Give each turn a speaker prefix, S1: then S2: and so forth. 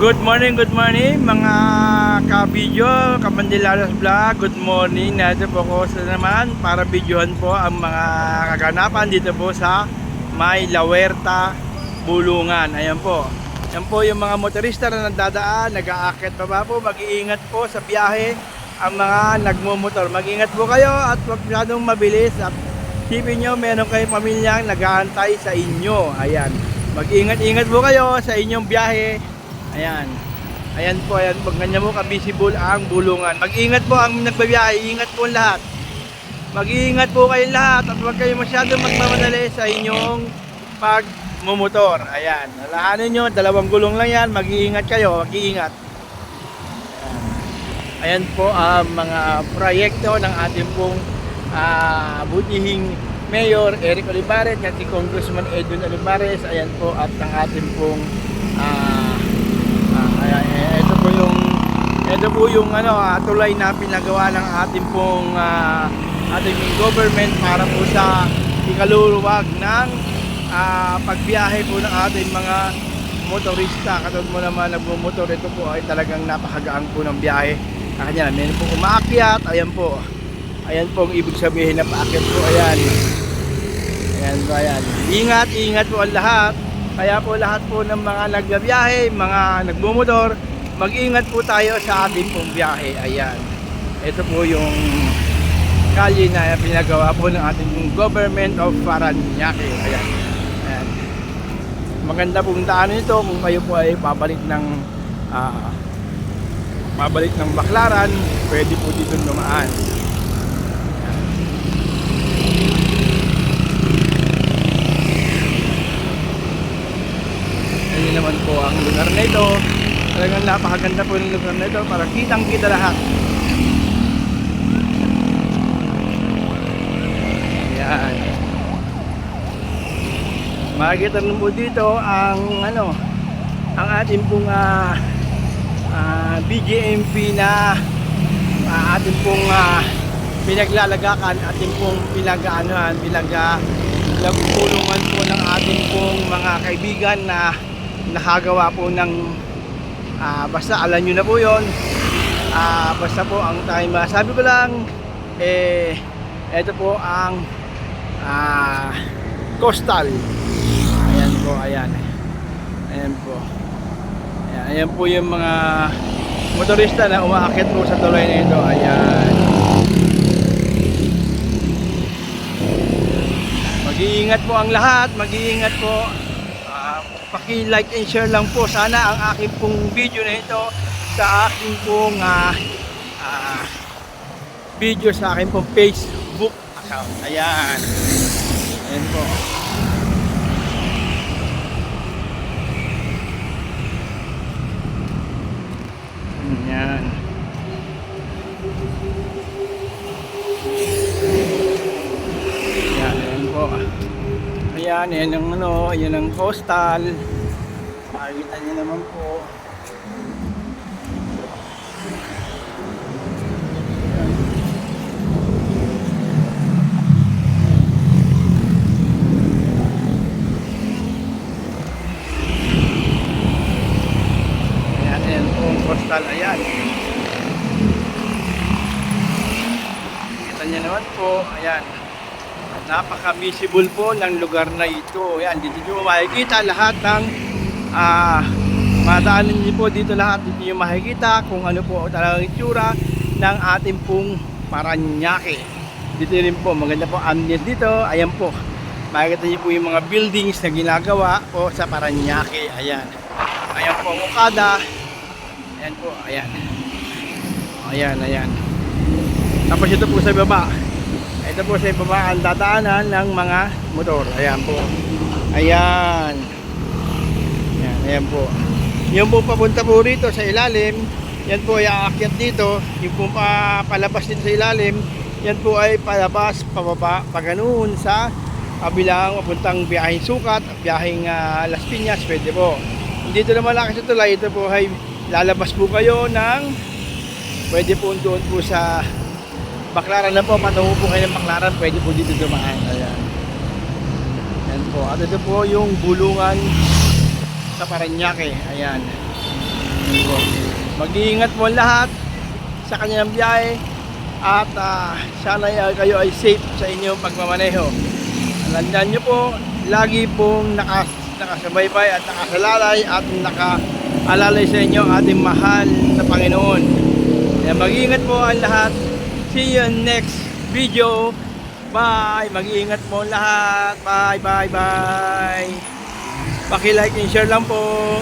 S1: Good morning mga ka-video, Kamandilalas Vlog. Good morning, nandito po ako sa naman para videohan po ang mga kaganapan dito po sa May La Huerta, Bulungan. Ayan po. Yan po yung mga motorista na nagdadaan, nag-aakit pa ba po. Mag-iingat po sa biyahe ang mga nagmumotor. Mag-iingat po kayo at huwag masyadong mabilis. At tipin nyo, meron kayong pamilyang nag-aantay sa inyo. Ayan. Mag-iingat-ingat po kayo sa inyong biyahe. Ayan. Ayan po, ayan. Pag ganyan mo ka-visible ang Bulungan. Mag-ingat po ang nagbabiyahe. Ingat po lahat. Mag-iingat po kayo lahat at huwag kayo masyadong magmamadali sa inyong pagmumotor. Ayan. Alahanin nyo, dalawang gulong lang yan. Mag-iingat kayo. Mag-iingat. Ayan po ang mga proyekto ng ating pong butihing Mayor Eric Olivares at si Congressman Edwin Olivares. Ayan po at ang ating pong ito po yung tulay na pinagawa ng ating pong ating government para po sa ikaluluwag ng pagbiyahe po ng ating mga motorista. Katulad mo naman nagmumotor, ito po ay talagang napakagaang po ng biyahe. Kanya na meron po umaakyat. Ayan po. Ayan po ang ibig sabihin na paakyat po. Ayan. Ayan po, ayan. Ingat, ingat po ang lahat. Kaya po lahat po ng mga nagbiyahe, mga nagmumotor, mag-ingat po tayo sa ating pong biyahe. Ayan. Ito po yung kalye na pinagawa po ng ating government of Paranaque. Ayan. Ayan. Maganda pong daan ito kung kayo po ay pabalik ng Baclaran, pwede po dito dumaan. Ayan naman po ang lugar na ito. Talagang napakaganda po ng lugar na ito para kitang kita lahat. Ayan. Makikita naman po dito ang ang ating pong BGMP na ating pong pinaglalagakan, ating pong pinagpulungan po ng ating pong mga kaibigan na nakagawa po ng basta alam nyo na po yun. Basta po ang time sabi ko lang ito po ang coastal. Ayan po, ayan. Ayan po. Ayan po yung mga motorista na umaakit po sa tulay na ito. Ayan. Mag-iingat po ang lahat. Mag-iingat po. Paki-like and share lang po sana ang aking pong video na ito sa aking pong video sa aking pong Facebook account. Ayan. Ayan po. Ayan. Ayan po. Ayan, yan ang yan ang coastal. Makikita niyo naman po. Ayan, yan po ang coastal. Ayan. Makikita niyo naman po. Ayan. Napaka-visible po ng lugar na ito. Ayan, dito nyo makikita lahat ng madaanan nyo po dito lahat. Dito nyo makikita kung ano po talagang itsura ng ating pong Paranaque. Dito rin po, maganda po ambience dito. Ayan po, makikita nyo po yung mga buildings na ginagawa po sa Paranaque. Ayan. Ayan po ang Okada. Ayan po, ayan. Ayan, ayan. Tapos ito po sa baba. Ito po sa ibaba ang dadaanan ng mga motor. Ayan po. Ayan. Ayan, ayan po. Yung po papunta po rito sa ilalim, yan po ay aakyat dito. Yung po palabas dito sa ilalim, yan po ay palabas, pababa, paganoon sa kabilang papuntang biyaheng Sukat, biyaheng Las Piñas, pwede po. Dito naman lang sa tulay, ito po ay lalabas po kayo ng pwede po doon po sa Baclaran na po, patungo po kayo ng Baclaran, pwede po dito dumaan. Ayan. Ayan po. At ito po yung Bulungan sa Paranaque. Ayan. Mag-iingat po ang lahat sa kanyang biyahe at sana kayo ay safe sa inyong pagmamaneho. Tandaan nyo po, lagi pong nakasubaybay at nakasalalay at nakaalalay sa inyo ating mahal na Panginoon. Kaya mag-iingat po ang lahat. See you in next video. Bye! Mag-iingat po ang lahat. Bye, bye, bye! Paki-like and share lang po.